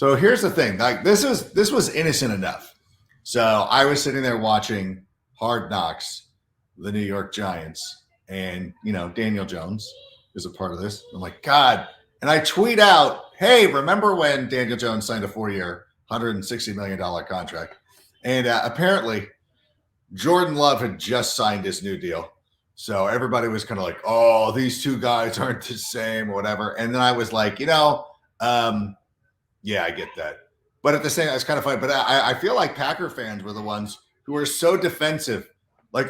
So here's the thing. Like this was innocent enough. So I was sitting there watching Hard Knocks, the New York Giants, and Daniel Jones is a part of this. I'm like, God, and I tweet out, "Hey, remember when Daniel Jones signed a 4-year, $160 million contract?" And apparently, Jordan Love had just signed his new deal. So everybody was kind of like, "Oh, these two guys aren't the same," or whatever. And then I was like, yeah, I get that. But at the same time, it's kind of funny. But I feel like Packer fans were the ones who were so defensive. Like,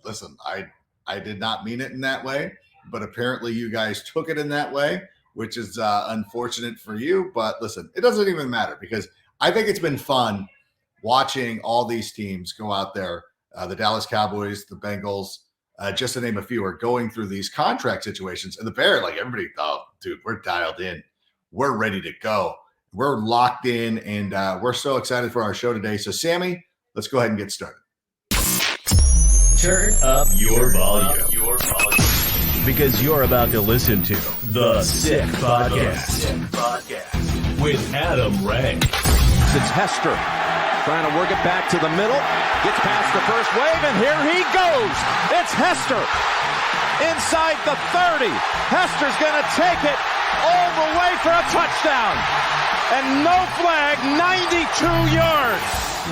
listen, I did not mean it in that way. But apparently you guys took it in that way, which is unfortunate for you. But listen, it doesn't even matter because I think it's been fun watching all these teams go out there. The Dallas Cowboys, the Bengals, just to name a few, are going through these contract situations. And the Bears, like everybody, oh, dude, we're dialed in. We're ready to go. We're locked in, and we're so excited for our show today. So, Sammy, let's go ahead and get started. Turn up your volume. Because you're about to listen to The Sick Podcast with Adam Rank. It's Hester trying to work it back to the middle. Gets past the first wave, and here he goes. It's Hester inside the 30. Hester's going to take it all the way for a touchdown. And no flag, 92 yards.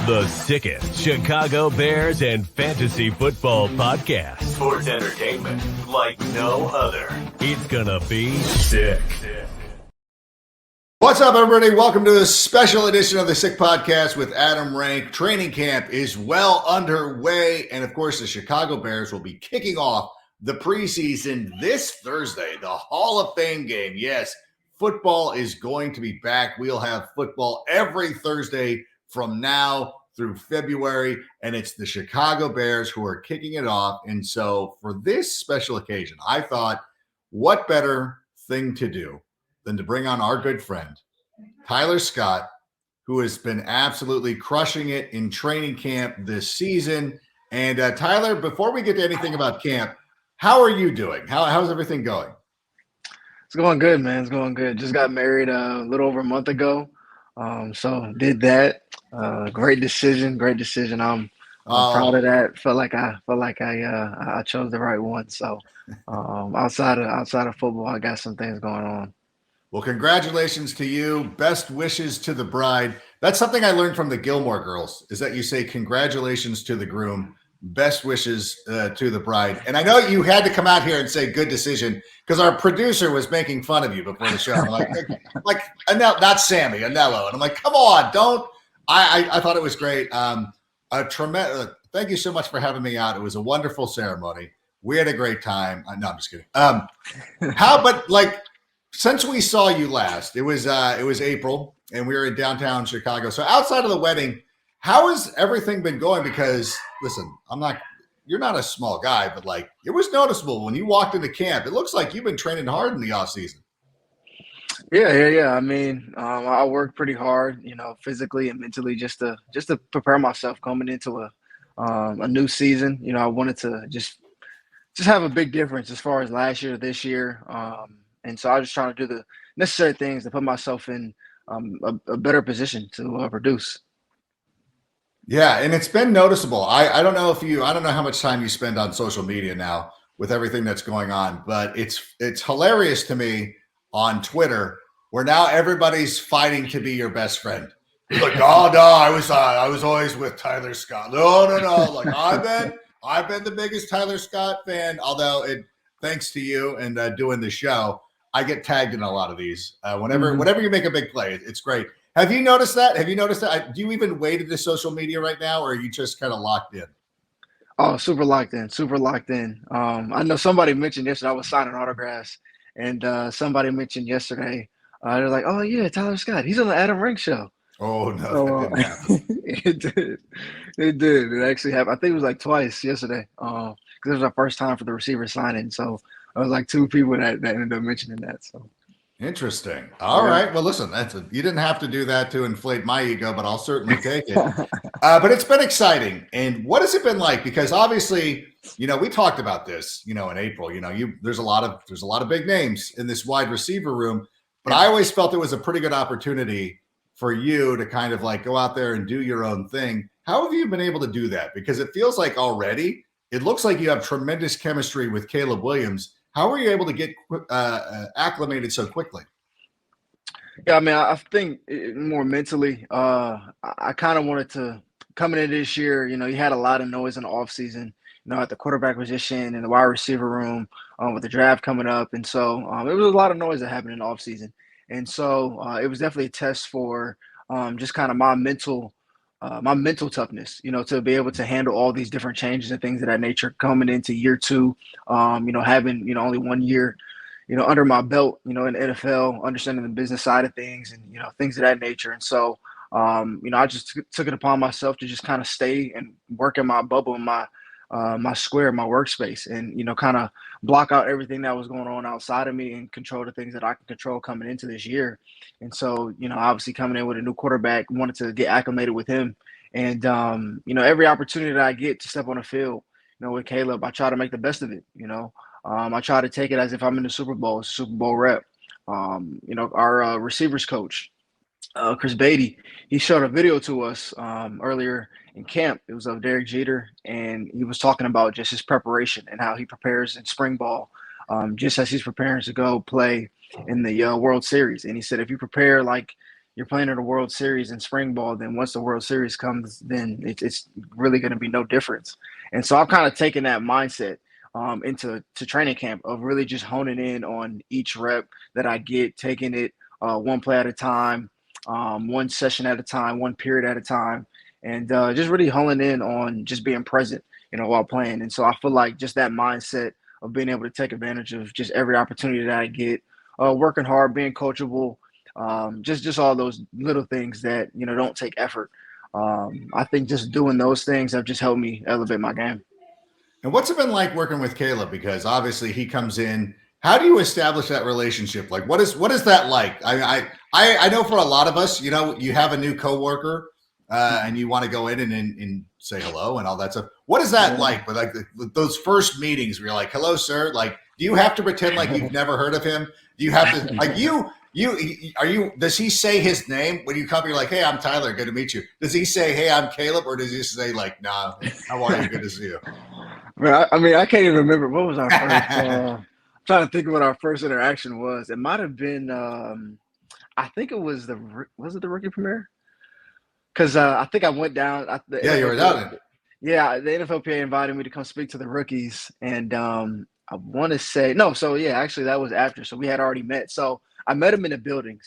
The sickest Chicago Bears and fantasy football podcast. Sports entertainment like no other. It's gonna be sick. What's up, everybody? Welcome to a special edition of the Sick Podcast with Adam Rank. Training camp is well underway. And of course, the Chicago Bears will be kicking off the preseason this Thursday, the Hall of Fame game. Yes, football is going to be back. We'll have football every Thursday from now through February, and it's the Chicago Bears who are kicking it off. And so for this special occasion, I thought, what better thing to do than to bring on our good friend, Tyler Scott, who has been absolutely crushing it in training camp this season. And Tyler, before we get to anything about camp, how are you doing? How's everything going? It's going good, man. It's going good. Just got married a little over a month ago. So did that. Great decision. I'm proud of that. Felt like I chose the right one. So outside of football, I got some things going on. Well, congratulations to you. Best wishes to the bride. That's something I learned from the Gilmore Girls, is that you say congratulations to the groom, best wishes to the bride. And I know you had to come out here and say good decision because our producer was making fun of you before the show. I'm like Anello, not Sammy, Anello. And I'm like, come on, don't. I thought it was great. Thank you so much for having me out. It was a wonderful ceremony. We had a great time. No, I'm just kidding. Since we saw you last, it was April, and we were in downtown Chicago. So outside of the wedding, how has everything been going? Because listen, you're not a small guy, but like it was noticeable when you walked into camp. It looks like you've been training hard in the off season. Yeah. I mean, I work pretty hard, physically and mentally, just to prepare myself coming into a new season. I wanted to just have a big difference as far as last year to this year. And so I was just trying to do the necessary things to put myself in a better position to produce. Yeah, and it's been noticeable. I don't know how much time you spend on social media now with everything that's going on, but it's hilarious to me on Twitter where now everybody's fighting to be your best friend. Like, oh no, I was always with Tyler Scott. No. Like I've been the biggest Tyler Scott fan, although thanks to you and doing the show, I get tagged in a lot of these. Whenever you make a big play, it's great. Have you noticed that? Do you even wade into social media right now, or are you just kind of locked in? Oh, super locked in. I know somebody mentioned yesterday I was signing autographs, and somebody mentioned yesterday, they're like, oh yeah, Tyler Scott, he's on the Adam Rank show. Oh no, that didn't happen. It did. It actually happened. I think it was like twice yesterday. Because it was our first time for the receiver signing. So I was like two people that ended up mentioning that. So interesting. All right. Well, listen, you didn't have to do that to inflate my ego, but I'll certainly take it. But it's been exciting. And what has it been like? Because obviously, we talked about this, in April. There's a lot of big names in this wide receiver room. But I always felt it was a pretty good opportunity for you to kind of like go out there and do your own thing. How have you been able to do that? Because it feels like already it looks like you have tremendous chemistry with Caleb Williams. How were you able to get acclimated so quickly? Yeah, I mean, I think more mentally, I kind of wanted to coming into this year. You had a lot of noise in the offseason, at the quarterback position and the wide receiver room with the draft coming up. And so it was a lot of noise that happened in the offseason. And so it was definitely a test for just kind of my mental toughness, to be able to handle all these different changes and things of that nature coming into year two, having, only 1 year under my belt, in the NFL, understanding the business side of things and, things of that nature. And so, I just took it upon myself to just kind of stay and work in my bubble, in my square, my workspace, and, kind of block out everything that was going on outside of me and control the things that I can control coming into this year. And so, obviously coming in with a new quarterback, wanted to get acclimated with him. And, every opportunity that I get to step on the field, with Caleb, I try to make the best of it, I try to take it as if I'm in the Super Bowl, it's a Super Bowl rep. Our receivers coach, Chris Beatty, he showed a video to us earlier in camp. It was of Derek Jeter, and he was talking about just his preparation and how he prepares in spring ball, just as he's preparing to go play in the World Series. And he said, if you prepare like you're playing in the World Series in spring ball, then once the World Series comes, then it's really going to be no difference. And so I've kind of taken that mindset into training camp of really just honing in on each rep that I get, taking it one play at a time, one session at a time, one period at a time, and just really honing in on just being present, while playing. And so I feel like just that mindset of being able to take advantage of just every opportunity that I get, working hard, being coachable, just all those little things that, don't take effort. I think just doing those things have just helped me elevate my game. And what's it been like working with Caleb? Because obviously he comes in. How do you establish that relationship? Like, what is that like? I know for a lot of us, you have a new coworker and you want to go in and say hello and all that stuff. What is that like? With like those first meetings where you're like, "Hello, sir." Like, do you have to pretend like you've never heard of him? Do you have to like does he say his name when you come? You're like, "Hey, I'm Tyler. Good to meet you." Does he say, "Hey, I'm Caleb," or does he say like, "Nah, how are you? Good to see you"? I can't even remember what was our first. I'm trying to think of what our first interaction was. It might have been. I think it was was it the rookie premiere? Because I think I went down. You were down. Yeah, the NFLPA invited me to come speak to the rookies, and I want to say no. So yeah, actually that was after. So we had already met. So I met him in the building.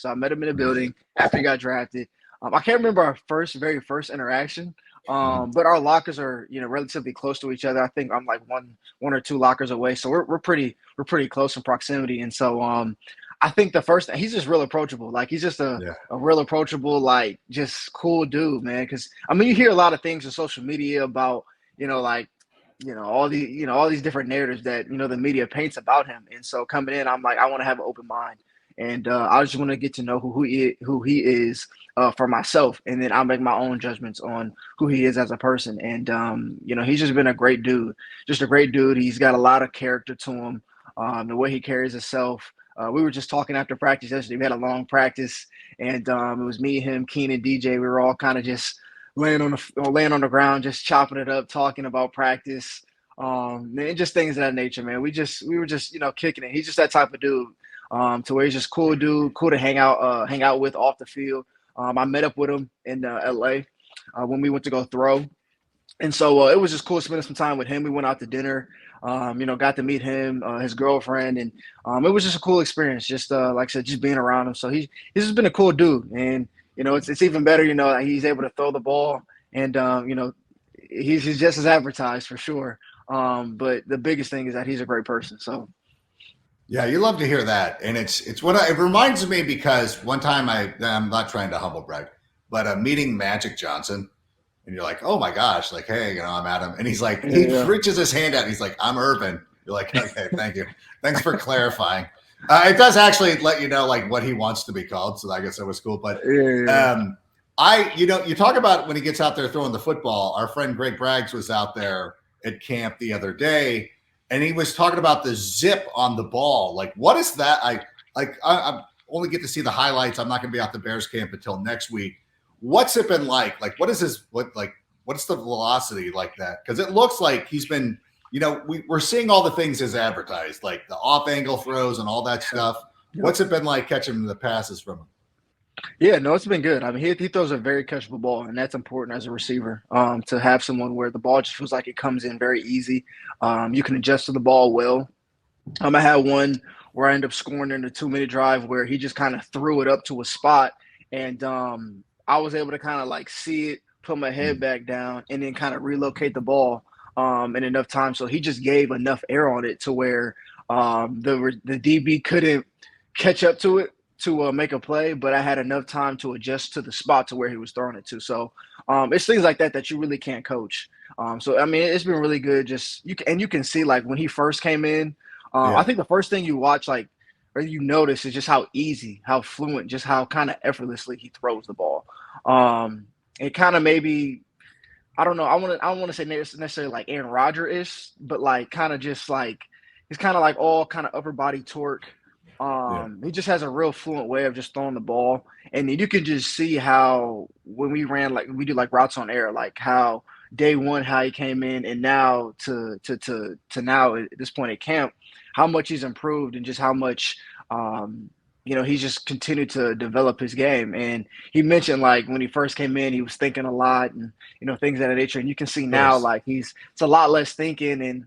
After he got drafted. I can't remember our very first interaction. But our lockers are, relatively close to each other. I think I'm like one or two lockers away. So we're pretty close in proximity. And so I think the first thing, he's just real approachable. Like he's just a real approachable, like just cool dude, man. Cause I mean, you hear a lot of things on social media about, all these different narratives that, the media paints about him. And so coming in, I'm like, I want to have an open mind. And I just want to get to know who he is for myself, and then I'll make my own judgments on who he is as a person. And he's just been a great dude, He's got a lot of character to him, the way he carries himself. We were just talking after practice yesterday. We had a long practice, and it was me, him, Keenan, DJ. We were all kind of just laying on the ground, just chopping it up, talking about practice, and just things of that nature, man. We were just kicking it. He's just that type of dude. To where he's just cool dude, cool to hang out with off the field. I met up with him in LA when we went to go throw. And so it was just cool spending some time with him. We went out to dinner, got to meet him, his girlfriend. And it was just a cool experience, just like I said, just being around him. So he's just been a cool dude. And, it's even better, that he's able to throw the ball. And, he's just as advertised for sure. But the biggest thing is that he's a great person. So. Yeah, you love to hear that. And it's what it reminds me, because one time I'm not trying to humble brag, but meeting Magic Johnson, and you're like, oh my gosh, like, hey, I'm Adam. And he's like, he reaches his hand out and he's like, I'm Urban. You're like, okay, thank you. Thanks for clarifying. It does actually let you know like what he wants to be called. So I guess that was cool. But you talk about when he gets out there throwing the football. Our friend Greg Braggs was out there at camp the other day, and he was talking about the zip on the ball. Like, what is that? only get to see the highlights. I'm not going to be out the Bears camp until next week. What's it been like? Like, what's the velocity like that? Because it looks like he's been, we're seeing all the things as advertised, like the off angle throws and all that stuff. What's it been like catching the passes from him? Yeah, no, it's been good. I mean, he throws a very catchable ball, and that's important as a receiver, to have someone where the ball just feels like it comes in very easy. You can adjust to the ball well. I had one where I ended up scoring in a 2-minute drive where he just kind of threw it up to a spot, and I was able to kind of like see it, put my head back down, and then kind of relocate the ball in enough time. So he just gave enough air on it to where the DB couldn't catch up to it to make a play, but I had enough time to adjust to the spot to where he was throwing it to. So it's things like that you really can't coach. So I mean, it's been really good. Just you can see like when he first came in. I think the first thing you watch or you notice is just how easy, how fluent, just how kind of effortlessly he throws the ball. It kind of maybe, I don't know. I don't want to say necessarily like Aaron Rodgers-ish, but like kind of just like he's kind of like all kind of upper body torque. He just has a real fluent way of just throwing the ball, and then you can just see how when we do like routes on air, like how day one how he came in, and now to now at this point at camp, how much he's improved and just how much he's just continued to develop his game. And he mentioned like when he first came in, he was thinking a lot and things of that nature. And you can see now like it's a lot less thinking. And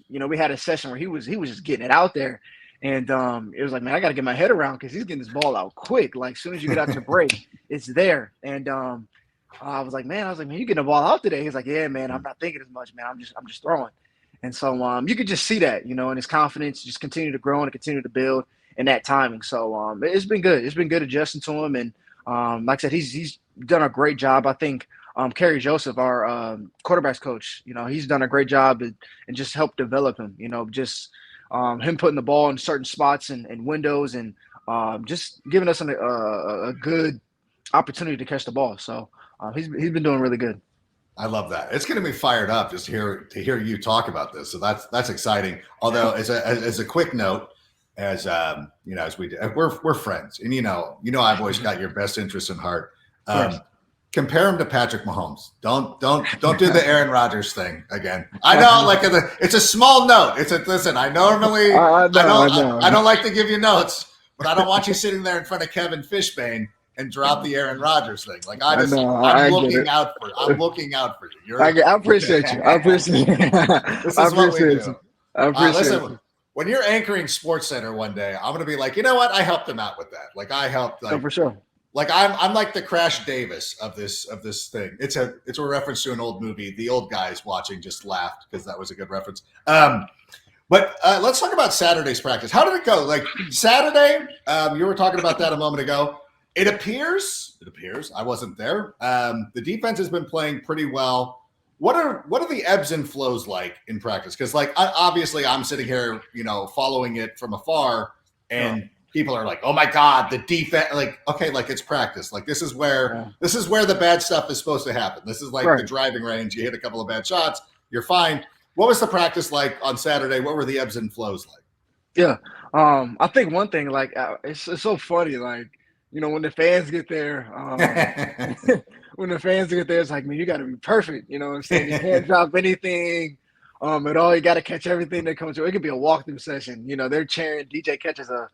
we had a session where he was just getting it out there. And it was like, man, I got to get my head around because he's getting this ball out quick. Like as soon as you get out your break, it's there. And I was like, man, you getting the ball out today? He's like, yeah, man, I'm not thinking as much, man. I'm just throwing. And so you could just see that, and his confidence just continue to grow and continue to build in that timing. So it's been good. It's been good adjusting to him. And like I said, he's done a great job. I think Kerry Joseph, our quarterbacks coach, he's done a great job and just helped develop him, just him putting the ball in certain spots and windows and just giving us a good opportunity to catch the ball. So he's been doing really good. I love that. It's going to be fired up just to hear you talk about this. So that's exciting. Although as a quick note, as we're friends, and I've always got your best interests in heart. Compare him to Patrick Mahomes. Don't do the Aaron Rodgers thing again. I know, it's a small note. Listen. I normally I don't like to give you notes, but I don't want you sitting there in front of Kevin Fishbane and drop the Aaron Rodgers thing. Like I'm looking out for you. I appreciate you. I appreciate you. This is what we do. I appreciate it. When you're anchoring Sports Center one day, I'm going to be like, you know what? I helped him out with that. Like I helped. Like, for sure. Like I'm like the Crash Davis of this thing. It's a reference to an old movie. The old guys watching just laughed because that was a good reference. But let's talk about Saturday's practice. How did it go? Like Saturday, you were talking about that a moment ago. It appears, I wasn't there. The defense has been playing pretty well. What are the ebbs and flows like in practice? Because obviously I'm sitting here, following it from afar, and people are like, "Oh my God, the defense!" Like, okay, like it's practice. Like this is where the bad stuff is supposed to happen. This is like the driving range. You hit a couple of bad shots, you're fine. What was the practice like on Saturday? What were the ebbs and flows like? Yeah, I think one thing it's so funny, when the fans get there, it's like, man, you got to be perfect. You know what I'm saying? You can't drop anything at all. You got to catch everything that comes through. It could be a walkthrough session. They're cheering. DJ catches a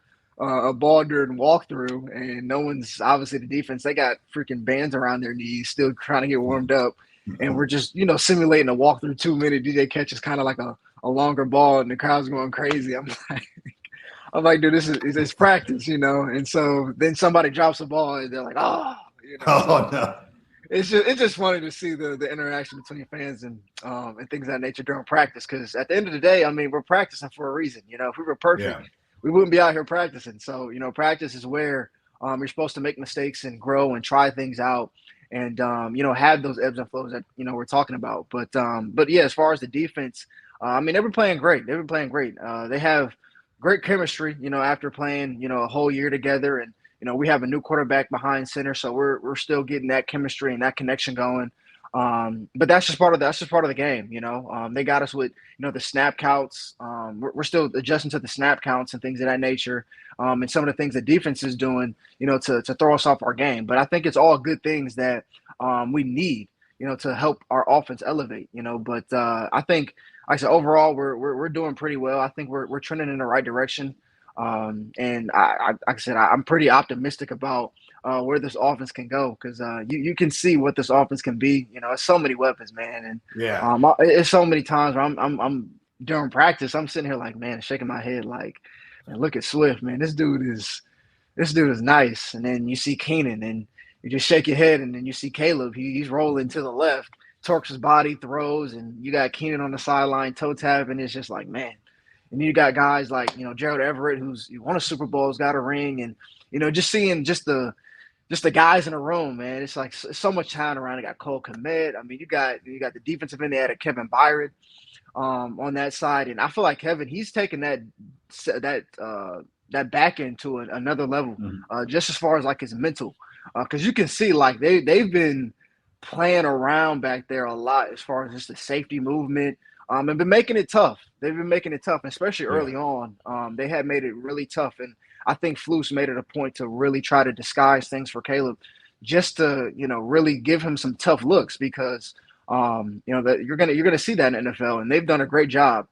ball during walkthrough, and no one's obviously the defense. They got freaking bands around their knees, still trying to get warmed up, and we're just simulating a walkthrough 2-minute. DJ catches kind of like a longer ball, and the crowd's going crazy. I'm like, dude, this is practice, And so then somebody drops the ball, and they're like, oh, no. It's just funny to see the interaction between fans and things of that nature during practice. Because at the end of the day, I mean, we're practicing for a reason. If we were perfect, we wouldn't be out here practicing. So practice is where you're supposed to make mistakes and grow and try things out, and have those ebbs and flows that we're talking about. But yeah, as far as the defense, I mean, they've been playing great. They have great chemistry, after playing, a whole year together. And, we have a new quarterback behind center. So we're still getting that chemistry and that connection going. But that's just part of the game, you know. They got us with, you know, the snap counts. We're still adjusting to the snap counts and things of that nature, and some of the things the defense is doing, you know, to throw us off our game. But I think it's all good things that we need, you know, to help our offense elevate, you know. But I think, like I said, overall we're doing pretty well. I think we're trending in the right direction. And like I said, I'm pretty optimistic about where this offense can go, because you can see what this offense can be. You know, it's so many weapons, man, and Yeah. it's so many times where I'm during practice, I'm sitting here like, man, shaking my head like, man, look at Swift, man, this dude is nice. And then you see Keenan, and you just shake your head, and then you see Caleb, he's rolling to the left, torques his body, throws, and you got Keenan on the sideline toe tapping. It's just like, man. And you got guys like, you know, Gerald Everett, who's won a Super Bowl, has got a ring, and, you know, just seeing just the guys in the room, man. It's like so much talent around. You got Cole Kmet. I mean, you got the defensive end. They had Kevin Byard on that side, and I feel like Kevin, he's taken that back end to another level, just as far as like his mental, because you can see like they've been playing around back there a lot as far as just the safety movement. And been making it tough. They've been making it tough, especially early on. They had made it really tough, and I think Flus made it a point to really try to disguise things for Caleb, just to, you know, really give him some tough looks, because you know that you're gonna see that in the NFL, and they've done a great job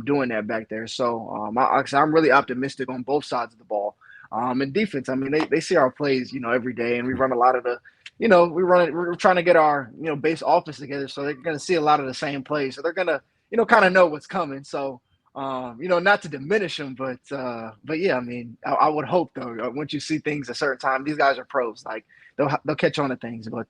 doing that back there. So I'm really optimistic on both sides of the ball. And defense, I mean, they see our plays, you know, every day, and we run a lot of the, you know, we're trying to get our, you know, base offense together, so they're gonna see a lot of the same plays, so they're gonna, you know, kind of know what's coming. So, you know, not to diminish them, but yeah, I mean, I would hope though, once you see things a certain time, these guys are pros, like they'll catch on to things. But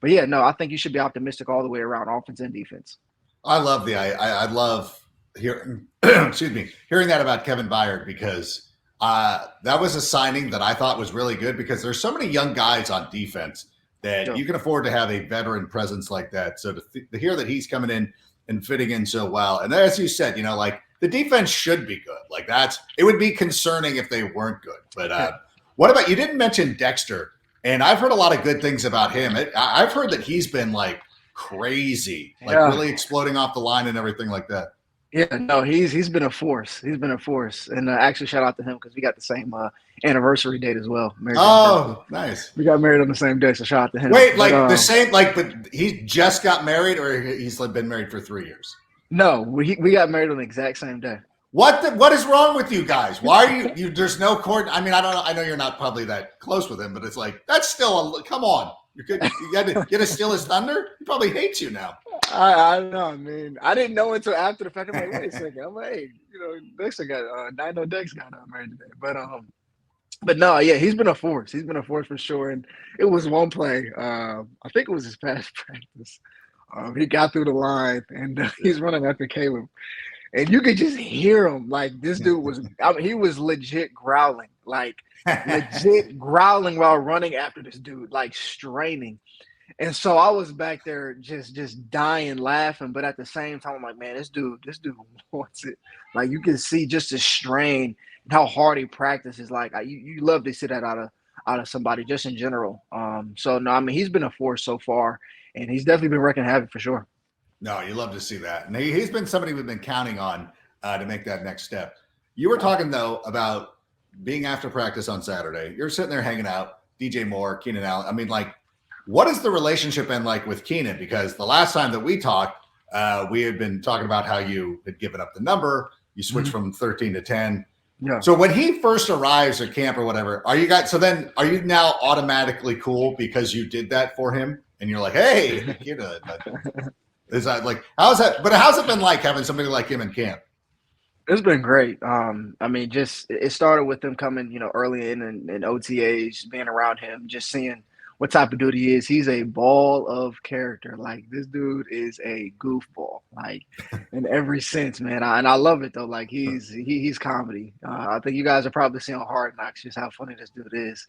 yeah, no, I think you should be optimistic all the way around, offense and defense. I love I love hearing excuse me, hearing that about Kevin Byard, because that was a signing that I thought was really good, because there's so many young guys on defense that you can afford to have a veteran presence like that. So to hear that he's coming in and fitting in so well. And as you said, you know, like the defense should be good. Like it would be concerning if they weren't good. But what about, you didn't mention Dexter, and I've heard a lot of good things about him. I've heard that he's been like crazy, like really exploding off the line and everything like that. Yeah, no, he's been a force. He's been a force. And actually, shout out to him, because we got the same anniversary date as well. Nice. We got married on the same day, so shout out to him. Wait, like the same, like, but he just got married, or he's been married for 3 years? No, we got married on the exact same day. What is wrong with you guys? Why are you there's no court? I mean, I don't know. I know you're not probably that close with him, but it's like, that's still come on. You got to steal his thunder? He probably hates you now. I don't know, man. I didn't know until after the fact. I'm like, wait a second. I'm like, hey, you know, Dexter got I know Dex got married today. But no, yeah, he's been a force. He's been a force for sure. And it was one play. I think it was his past practice. He got through the line, and he's running after Caleb. And you could just hear him. Like, this dude he was legit growling. Like, legit growling while running after this dude, like straining. And so I was back there just dying laughing, but at the same time, I'm like, man, this dude wants it. Like, you can see just the strain and how hard he practices. Like, you love to see that out of somebody, just in general. So no, I mean, he's been a force so far, and he's definitely been wreaking havoc for sure. No, you love to see that. And he's been somebody we've been counting on to make that next step. You were talking, though, about being after practice on Saturday. You're sitting there hanging out, DJ Moore, Keenan Allen. I mean, like, what has the relationship been like with Keenan? Because the last time that we talked, we had been talking about how you had given up the number. You switched from 13 to 10. Yeah. So when he first arrives at camp or whatever, are you now automatically cool because you did that for him? And you're like, hey, you know, is that like, how's it been like having somebody like him in camp? It's been great. I mean, just it started with him coming, you know, early in OTAs, being around him, just seeing what type of dude he is. He's a ball of character. Like, this dude is a goofball, like, in every sense, man. And I love it though. Like, he's comedy. I think you guys are probably seeing Hard Knocks, just how funny this dude is.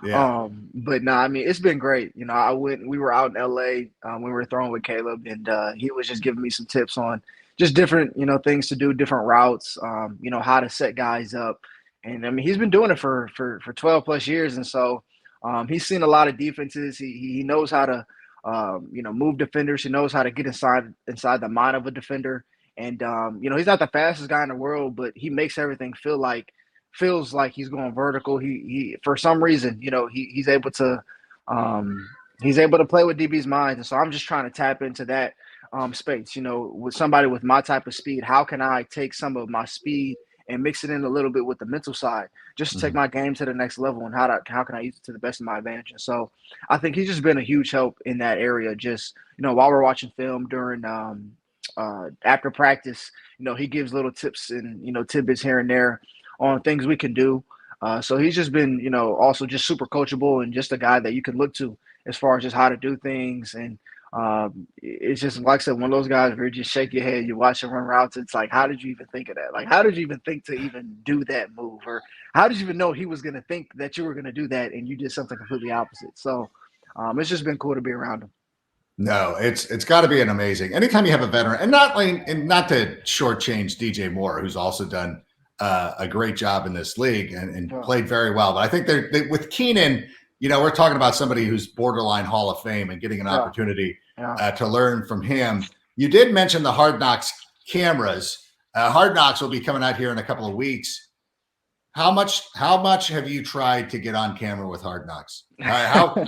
Yeah. But no, I mean, it's been great. You know, we were out in LA when we were throwing with Caleb, and he was just giving me some tips on just different, you know, things to do, different routes, you know, how to set guys up. And I mean, he's been doing it for 12 plus years. And so he's seen a lot of defenses. He knows how to move defenders. He knows how to get inside the mind of a defender. And he's not the fastest guy in the world, but he makes everything feels like he's going vertical. He for some reason, he's able to play with DB's minds. And so I'm just trying to tap into that space. With somebody with my type of speed, how can I take some of my speed and mix it in a little bit with the mental side, just to take my game to the next level, and how can I use it to the best of my advantage? And so I think he's just been a huge help in that area. Just, while we're watching film during after practice, he gives little tips and, tidbits here and there on things we can do. So he's just been, also just super coachable and just a guy that you can look to as far as just how to do things. And it's just, like I said, one of those guys where you just shake your head, you watch him run routes. It's like, how did you even think of that? Like, how did you even think to even do that move? Or how did you even know he was going to think that you were going to do that and you did something completely opposite? So it's just been cool to be around him. No, it's got to be an amazing. Anytime you have a veteran, and not to shortchange DJ Moore, who's also done a great job in this league and played very well. But I think they with Keenan, we're talking about somebody who's borderline Hall of Fame and getting an opportunity to learn from him. You did mention the Hard Knocks cameras. Hard Knocks will be coming out here in a couple of weeks. How much have you tried to get on camera with Hard Knocks?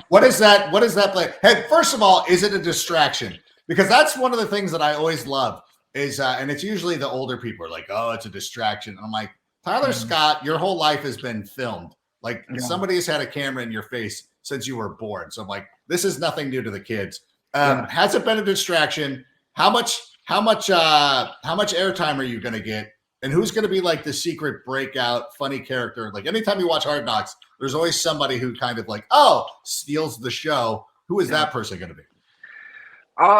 What is that play? Hey, first of all, is it a distraction? Because that's one of the things that I always love is, and it's usually the older people are like, oh, it's a distraction. And I'm like, Tyler Scott, your whole life has been filmed. Like somebody has had a camera in your face since you were born. So I'm like, this is nothing new to the kids. Has it been a distraction? How much airtime are you going to get? And who's going to be like the secret breakout funny character? Like anytime you watch Hard Knocks, there's always somebody who kind of like, steals the show. Who is that person going to be?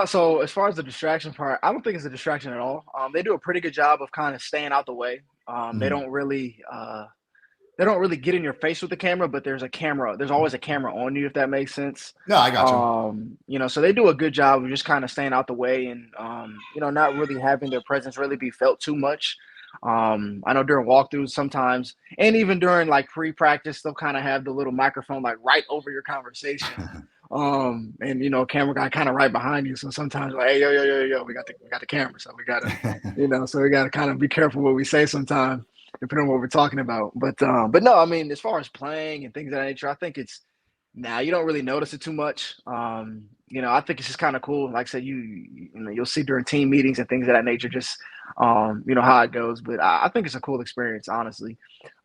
So as far as the distraction part, I don't think it's a distraction at all. They do a pretty good job of kind of staying out the way. They don't really get in your face with the camera, but there's always a camera on you, if that makes sense. No, I got you. So they do a good job of just kind of staying out the way and, not really having their presence really be felt too much. I know during walkthroughs sometimes, and even during like pre-practice, they'll kind of have the little microphone like right over your conversation. And camera guy kind of right behind you. So sometimes like, hey, yo, we got the camera. So we gotta, so we gotta kind of be careful what we say sometimes, depending on what we're talking about. But no, I mean, as far as playing and things of that nature, I think it's you don't really notice it too much. I think it's just kind of cool. Like I said, you'll see during team meetings and things of that nature, just, how it goes. But I think it's a cool experience, honestly.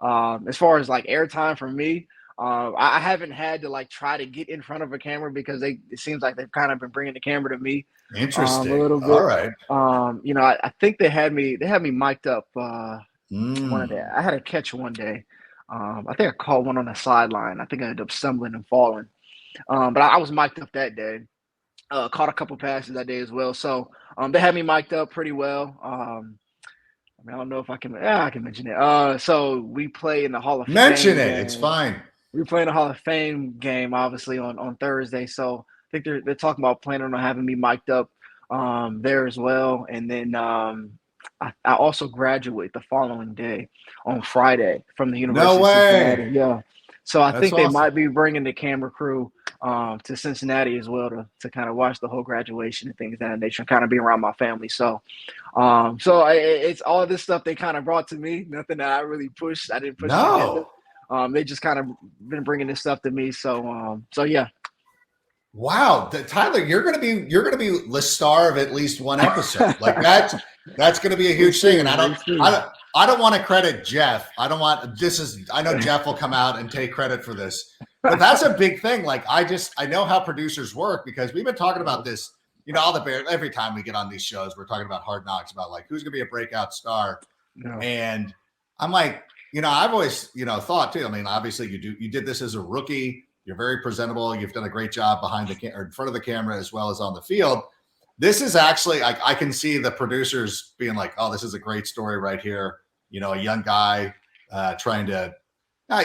As far as like airtime for me, I haven't had to like try to get in front of a camera because it seems like they've kind of been bringing the camera to me. Interesting. A little bit. All right. I think they had me mic'd up. One of that. I had a catch one day. I think I caught one on the sideline. I think I ended up stumbling and falling. But I was mic'd up that day. Caught a couple passes that day as well. So they had me mic'd up pretty well. I don't know if I can mention it. So we play in the Hall of Fame. Mention it. It's fine. We play in the Hall of Fame game, obviously, on Thursday. So I think they're talking about planning on having me mic'd up there as well. And then I also graduate the following day on Friday from the University of Cincinnati. Yeah. So I think they might be bringing the camera crew to Cincinnati as well to kind of watch the whole graduation and things of that nature and kind of be around my family. So it's all this stuff they kind of brought to me. Nothing that I really pushed. I didn't push it. They just kind of been bringing this stuff to me. So yeah. Wow, Tyler, you're gonna be the star of at least one episode. Like that's gonna be a huge thing. And I don't want to credit Jeff. I know Jeff will come out and take credit for this, but that's a big thing. Like I know how producers work because we've been talking about this. All the Bears. Every time we get on these shows, we're talking about Hard Knocks, about like who's gonna be a breakout star. No. And I'm like, I've always thought too. I mean, obviously you did this as a rookie. You're very presentable. You've done a great job behind or in front of the camera as well as on the field. This is actually, I can see the producers being like, oh, this is a great story right here. A young guy trying to,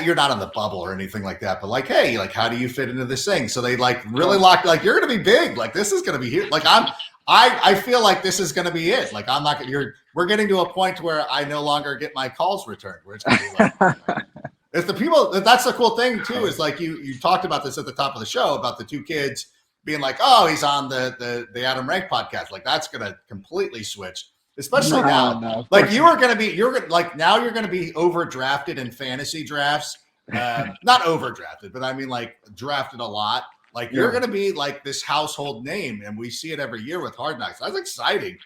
you're not on the bubble or anything like that, but like, hey, like, how do you fit into this thing? So they like really lock, like, you're going to be big. Like, this is going to be here. Like, I feel like this is going to be it. Like, we're getting to a point where I no longer get my calls returned, where it's going to be like, it's the people. That's the cool thing too. Is like you talked about this at the top of the show about the two kids being like, oh, he's on the Adam Rank podcast. Like that's going to completely switch, especially now. No, like you're going to be overdrafted in fantasy drafts. Not overdrafted, but I mean like drafted a lot. Like you're going to be like this household name, and we see it every year with Hard Knocks. That's exciting.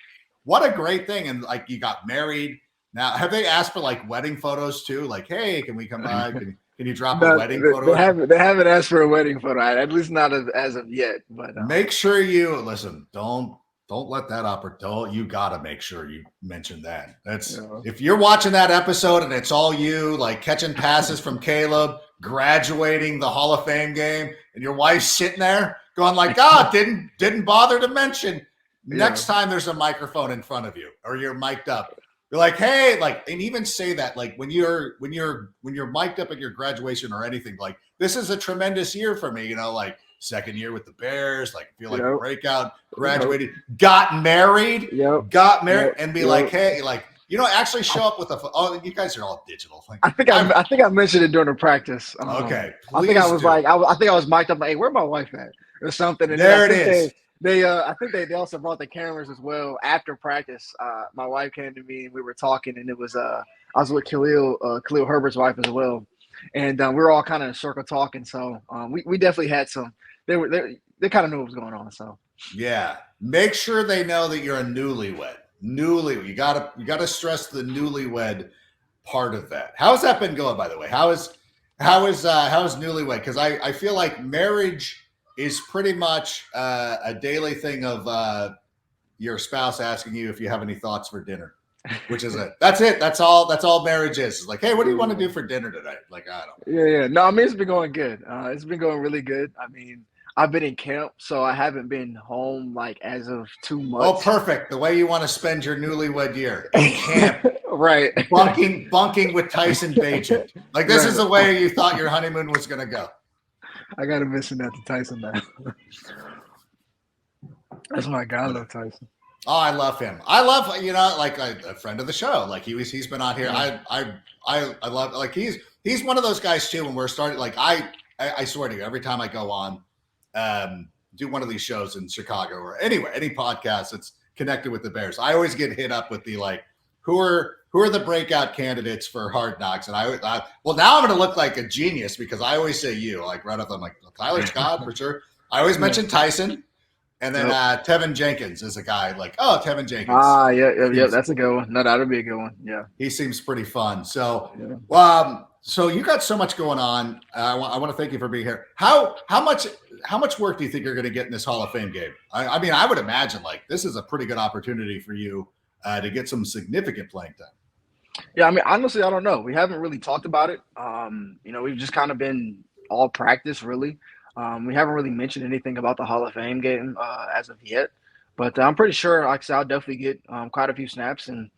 What a great thing. And like you got married. Now, have they asked for like wedding photos too? Like, hey, can we come by? Can you drop a wedding photo? They haven't asked for a wedding photo, at least not as of yet. But make sure you listen. Don't let that opportunity. You got to make sure you mention that. That's if you're watching that episode and it's all you like catching passes from Caleb, graduating the Hall of Fame game, and your wife's sitting there going like, "God, didn't bother to mention." Next time there's a microphone in front of you or you're mic'd up, you're like, hey, like, and even say that like when you're mic'd up at your graduation or anything, like this is a tremendous year for me, like second year with the Bears, like feel like a breakout, graduated, got married, and be like, hey, like, actually show up with you guys are all digital. Like, I think I mentioned it during the practice. Okay. I think I was I think I was mic'd up like, hey, where's my wife at? Or something. And there it is. I think they also brought the cameras as well after practice. My wife came to me and we were talking, and it was I was with Khalil Herbert's wife as well, and we were all kind of in a circle talking. So we definitely had some. They kind of knew what was going on. So yeah, make sure they know that you're a newlywed. You gotta stress the newlywed part of that. How's that been going, by the way? How is newlywed? Because I feel like marriage is pretty much a daily thing of your spouse asking you if you have any thoughts for dinner, which is that's it. That's all marriage is. It's like, hey, what do you want to do for dinner tonight? Like, I don't know. Yeah. No, I mean, it's been going good. It's been going really good. I mean, I've been in camp, so I haven't been home like as of 2 months. Oh, perfect. The way you want to spend your newlywed year in camp. Right. Bunking with Tyson Bagent. Like this is the way you thought your honeymoon was going to go. I got to mention that to Tyson now. That's my guy. I love Tyson. Oh, I love him. I love, like a friend of the show. Like he's been on here. I love, like he's one of those guys too. When we're starting, like I swear to you, every time I go on, do one of these shows in Chicago or anywhere, any podcast that's connected with the Bears, I always get hit up with the like, who are the breakout candidates for Hard Knocks? And well, now I'm going to look like a genius because I always say you, like right up. I'm like Tyler Scott for sure. I always mention Tyson, and then Tevin Jenkins is a guy like, oh, Tevin Jenkins. Yeah, that's a good one. No, that'll be a good one. Yeah, he seems pretty fun. So, so you got so much going on. I want to thank you for being here. How much work do you think you're going to get in this Hall of Fame game? I mean, I would imagine like this is a pretty good opportunity for you to get some significant playing time. Yeah, I mean, honestly, I don't know. We haven't really talked about it. We've just kind of been all practice, really. We haven't really mentioned anything about the Hall of Fame game as of yet. But I'm pretty sure, like I said, I'll definitely get quite a few snaps, and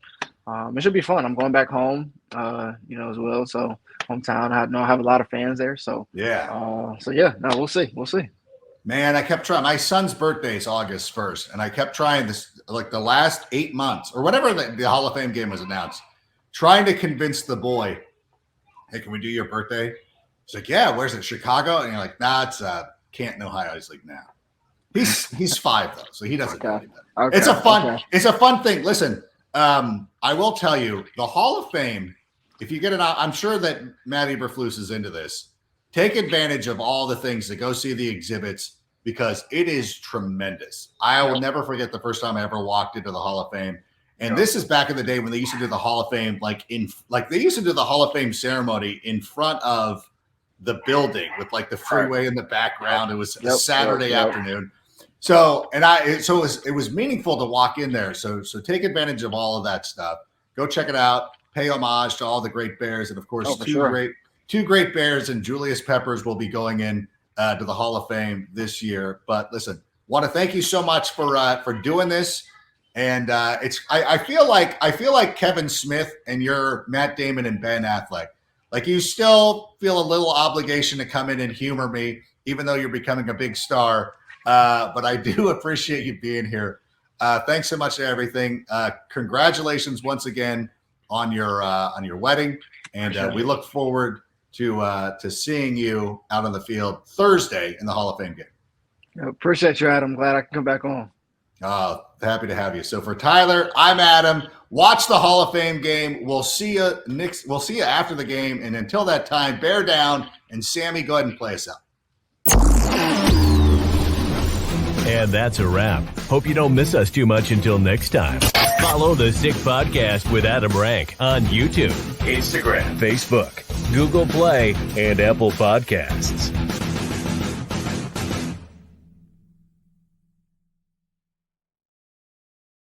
it should be fun. I'm going back home, as well. So hometown, I have a lot of fans there. So no, we'll see. Man, I kept trying. My son's birthday is August 1st, and I kept trying this like the last 8 months or whatever the Hall of Fame game was announced, trying to convince the boy, hey, can we do your birthday? He's like, yeah, where's it, Chicago? And you're like, nah, it's Canton, Ohio. He's like, nah. He's 5 though, so he doesn't know any better. Okay. It's a fun thing. Listen, I will tell you, the Hall of Fame, if you get it out, I'm sure that Matt Eberflus is into this. Take advantage of all the things to go see the exhibits because it is tremendous. I will never forget the first time I ever walked into the Hall of Fame. And this is back in the day when they used to do the Hall of Fame, they used to do the Hall of Fame ceremony in front of the building with like the freeway in the background. It was a Saturday afternoon. So it was meaningful to walk in there. So take advantage of all of that stuff. Go check it out. Pay homage to all the great Bears, and of course, two great Bears and Julius Peppers will be going in to the Hall of Fame this year. But listen, want to thank you so much for doing this. And I feel like Kevin Smith and you're Matt Damon and Ben Affleck. Like you still feel a little obligation to come in and humor me, even though you're becoming a big star. But I do appreciate you being here. Thanks so much for everything. Congratulations once again on your wedding, and we look forward to seeing you out on the field Thursday in the Hall of Fame game. Appreciate you, Adam. Glad I can come back on. Happy to have you. So for Tyler, I'm Adam. Watch the Hall of Fame game. We'll see you We'll see you after the game. And until that time, bear down. And Sammy, go ahead and play us out. And that's a wrap. Hope you don't miss us too much until next time. Follow the Sick Podcast with Adam Rank on YouTube, Instagram, Facebook, Google Play, and Apple Podcasts.